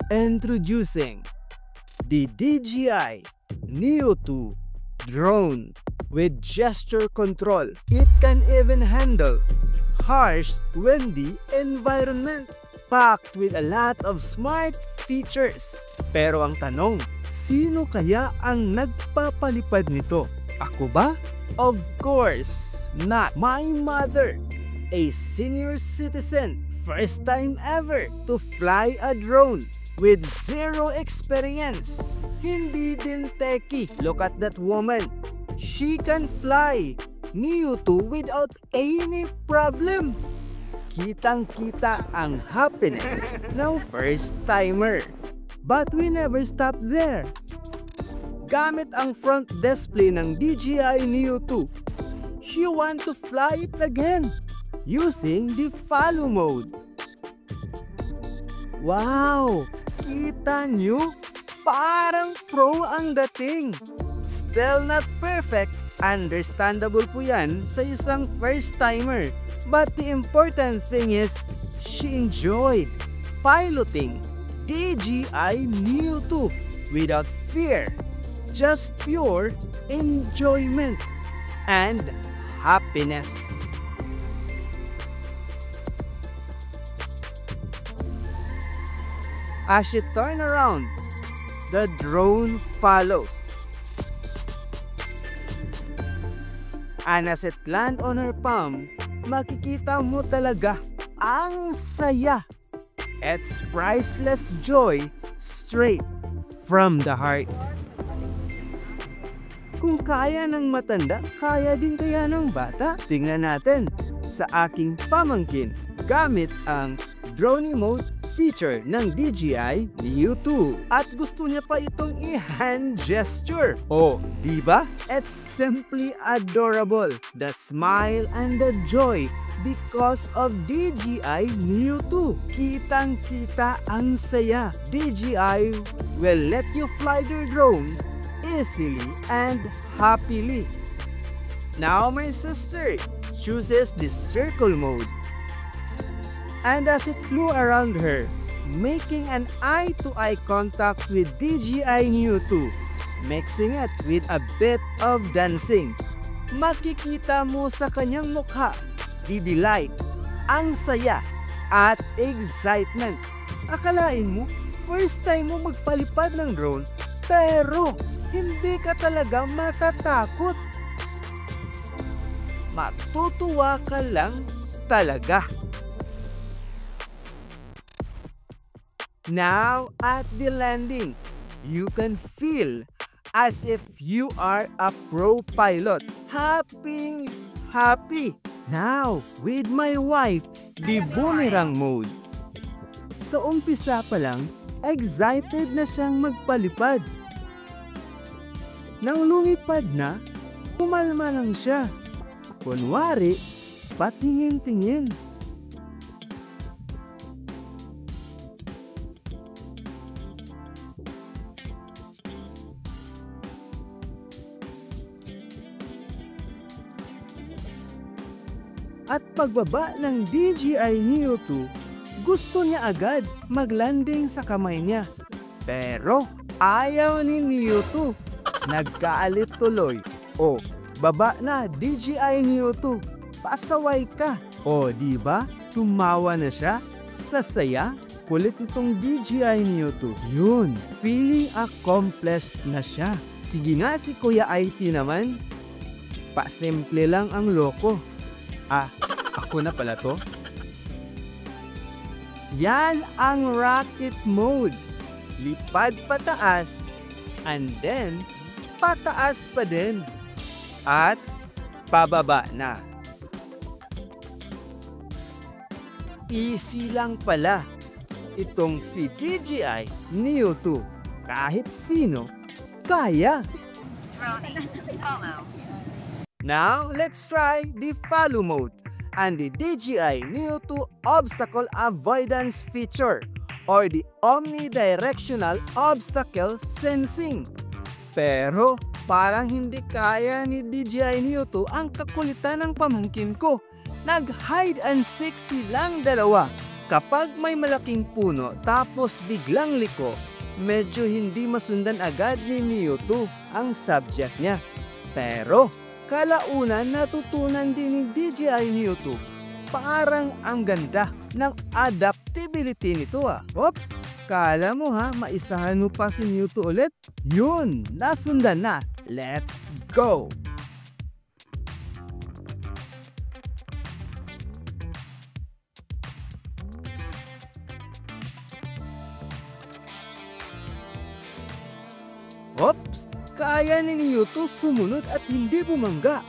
Introducing the DJI Neo 2 drone with gesture control. It can even handle harsh, windy environment, packed with a lot of smart features. Pero ang tanong, sino kaya ang nagpapalipad nito? Ako ba? Of course, not my mother. A senior citizen, first time ever to fly a drone with zero experience. Hindi din techie. Look at that woman. She can fly Neo 2 without any problem. Kitang-kita ang happiness ng first timer. But we never stop there. Gamit ang front display ng DJI Neo 2, she want to fly it again using the follow mode. Wow! Kita nyo? Parang pro ang dating. Still not perfect. Understandable po yan sa isang first timer. But the important thing is, she enjoyed piloting DJI Neo 2 without fear. Just pure enjoyment and happiness. As she turns around, the drone follows. And as it lands on her palm, makikita mo talaga ang saya. It's priceless joy straight from the heart. Kung kaya ng matanda, kaya din kaya ng bata? Tingnan natin sa aking pamangkin gamit ang drone mode feature ng DJI Neo 2 at gusto niya pa itong i-hand gesture. Oh, di ba? It's simply adorable. The smile and the joy because of DJI Neo 2. Kitang-kita ang saya. DJI will let you fly your drone easily and happily. Now my sister chooses the circle mode. And as it flew around her, making an eye-to-eye contact with DJI Neo 2, mixing it with a bit of dancing. Makikita mo sa kanyang mukha, the delight, ang saya, at excitement. Akalain mo, first time mo magpalipad ng drone, pero hindi ka talaga matatakot. Matutuwa ka lang talaga. Now at the landing, you can feel as if you are a pro pilot. Happy! Now, with my wife, the boomerang mode. Sa umpisa pa lang, excited na siyang magpalipad. Nang lumipad na, kumalma lang siya. Kunwari, patingin-tingin. At pagbaba ng DJI Neo 2, gusto niya agad maglanding sa kamay niya. Pero ayaw ni Neo 2. Nagkaalit tuloy. O, baba na DJI Neo 2. Pasaway ka. O, di ba? Tumawa na siya sa saya. Kulit nitong DJI Neo 2. Yun, feeling accomplished na siya. Sige nga si Kuya IT naman. Pasimple lang ang loko. Ah, ako na pala to? Yan ang rocket mode. Lipad pataas, and then pataas pa din. At pababa na. Easy lang pala itong si DJI Neo 2. Kahit sino, kaya. Now, let's try the follow mode and the DJI Neo 2 obstacle avoidance feature or the omnidirectional obstacle sensing. Pero parang hindi kaya ni DJI Neo 2 ang kakulitan ng pamangkin ko. Nag-hide and seek silang dalawa. Kapag may malaking puno tapos biglang liko, medyo hindi masundan agad ni Mewtwo ang subject niya. Pero kalaunan natutunan din ni DJI Mewtwo. Parang ang ganda ng adaptability nito ah. Oops! Kala mo ha, maisahan mo pa si Mewtwo ulit? Yun! Nasundan na! Let's go! Oops! Kaya ni Mewtwo sumunod at hindi bumangga.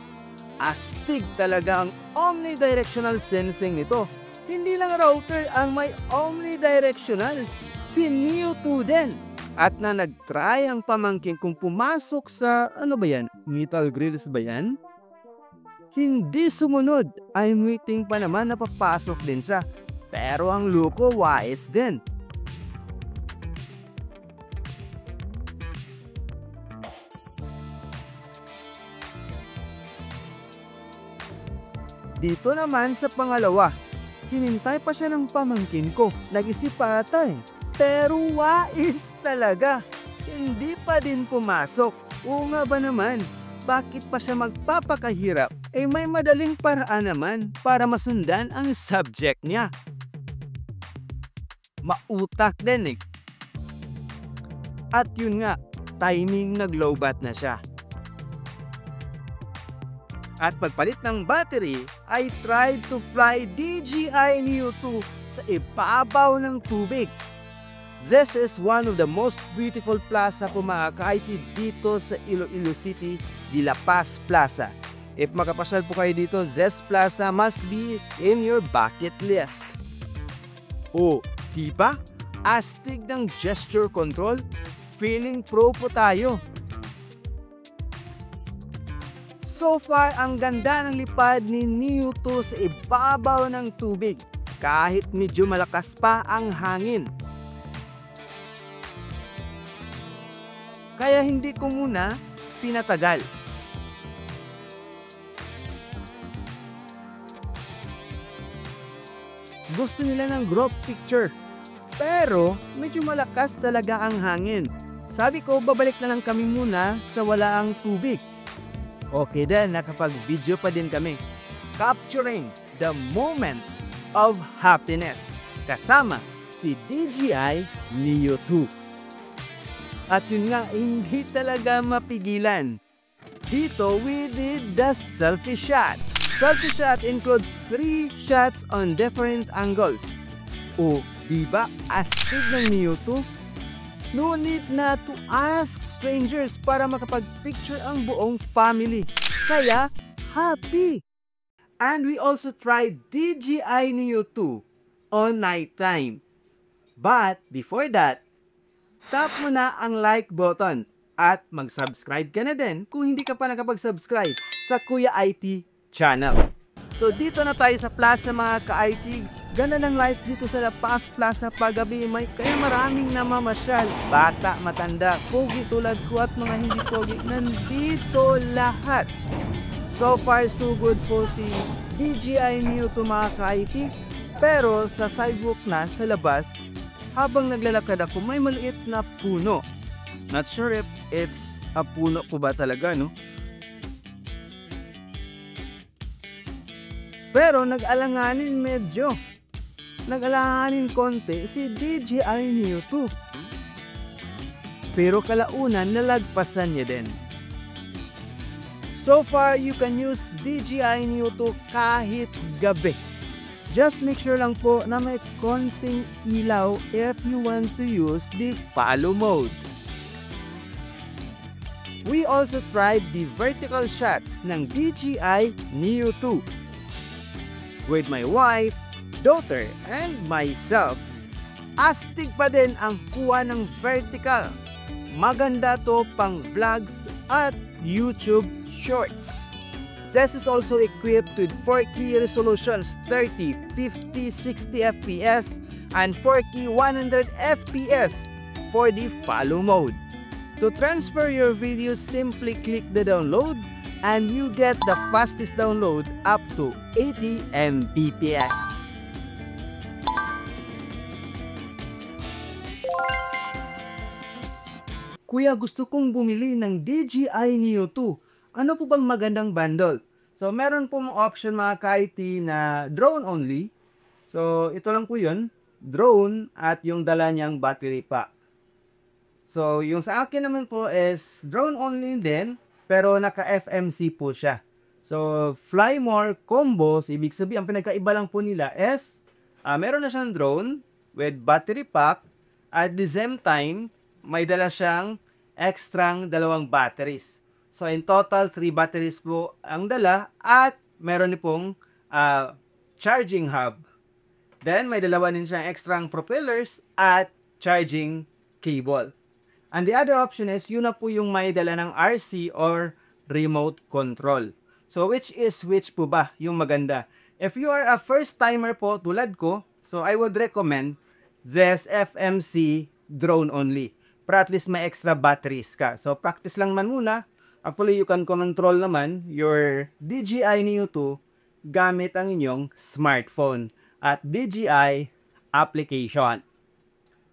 Astig talaga ang omnidirectional sensing nito. Hindi lang router ang may omnidirectional, si Mewtwo din. At na nag-try ang pamangkin kung pumasok sa, ano ba yan? Metal grills ba yan? Hindi sumunod. I'm waiting pa naman na papasok din siya. Pero ang Luko wise din. Dito naman sa pangalawa, hinintay pa siya ng pamangkin ko. Nag-isip pa ata eh. Pero wais talaga. Hindi pa din pumasok. Oo nga ba naman? Bakit pa siya magpapakahirap? Eh may madaling paraan naman para masundan ang subject niya. Mautak din eh. At yun nga, timing nag-lowbat na siya. At pagpalit ng battery, I tried to fly DJI Mewtwo sa ibabaw ng tubig. This is one of the most beautiful plaza po mga ka-IT dito sa Iloilo City, de La Paz Plaza. If makapasyal po kayo dito, this plaza must be in your bucket list. Oh, diba? Astig ng gesture control, feeling pro po tayo. So far, ang ganda ng lipad ni Mewtwo sa ibabaw ng tubig, kahit medyo malakas pa ang hangin. Kaya hindi ko muna pinatagal. Gusto nila ng group picture, pero medyo malakas talaga ang hangin. Sabi ko, babalik na lang kami muna sa walaang tubig. Okay din, nakapag-video pa din kami. Capturing the moment of happiness. Kasama si DJI Mewtwo. At yun nga, hindi talaga mapigilan. Dito, we did the selfie shot. Selfie shot includes 3 shots on different angles. O, diba? Astig ng Mewtwo. No need na to ask strangers para makapag-picture ang buong family. Kaya, happy! And we also tried DJI Mewtwo on nighttime. But, before that, tap mo na ang like button at mag-subscribe ka na din kung hindi ka pa nakapag-subscribe sa Kuya IT channel. So, dito na tayo sa plaza mga ka-IT. Ganda ng lights dito sa La Paz Plaza paggabi, kaya maraming namamasyal. Bata, matanda, pogi tulad ko at mga hindi pogi, nandito lahat. So far so good po si DJI Mewtwo mga ka-IT. Pero sa sidewalk na sa labas, habang naglalakad ako, may maliit na puno. Not sure if it's a puno po ba talaga, no? Pero nag-alanganin medyo. Nag-alanganin konti si DJI Mewtwo. Pero kalaunan nalagpasan niya din. So far, you can use DJI Mewtwo kahit gabi. Just make sure lang po na may konting ilaw if you want to use the follow mode. We also tried the vertical shots ng DJI Mewtwo with my wife, daughter, and myself. Astig pa din ang kuha ng vertical. Maganda to pang vlogs at YouTube shorts. This is also equipped with 4K resolutions 30, 50, 60 FPS and 4K 100 FPS for the follow mode. To transfer your videos, simply click the download and you get the fastest download up to 80 Mbps. Kuya, gusto kong bumili ng DJI Neo 2. Ano po bang magandang bundle? So, meron pong option mga ka-IT na drone only. So, ito lang po yun. Drone at yung dala niyang battery pack. So, yung sa akin naman po is drone only din, pero naka-FMC po siya. So, Fly More Combos, ibig sabihin, ang pinagkaiba lang po nila is, meron na siyang drone with battery pack, at the same time, may dala siyang extrang 2 batteries. So, in total, 3 batteries po ang dala at meron din pong charging hub. Then, may dalawa din siyang extrang propellers at charging cable. And the other option is, yun na po yung may dala ng RC or remote control. So, which po ba yung maganda? If you are a first timer po tulad ko, so I would recommend this FMC drone only. Para at least may extra batteries ka. So, practice lang man muna. Actually, you can control naman your DJI Neo 2 gamit ang inyong smartphone at DJI application.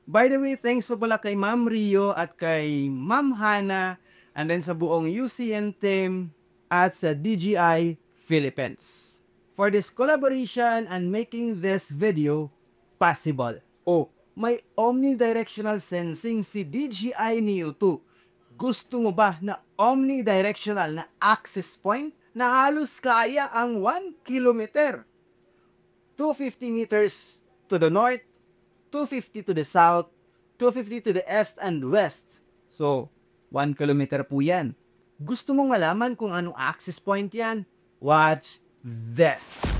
By the way, thanks po pala kay Ma'am Rio at kay Ma'am Hana and then sa buong UCN team at sa DJI Philippines for this collaboration and making this video possible. Oh, may omnidirectional sensing si DJI Neo 2. Gusto mo ba na omnidirectional na access point na halos kaya ang 1 kilometer? 250 meters to the north, 250 to the south, 250 to the east and west. So, 1 kilometer po yan. Gusto mong malaman kung anong access point yan? Watch this!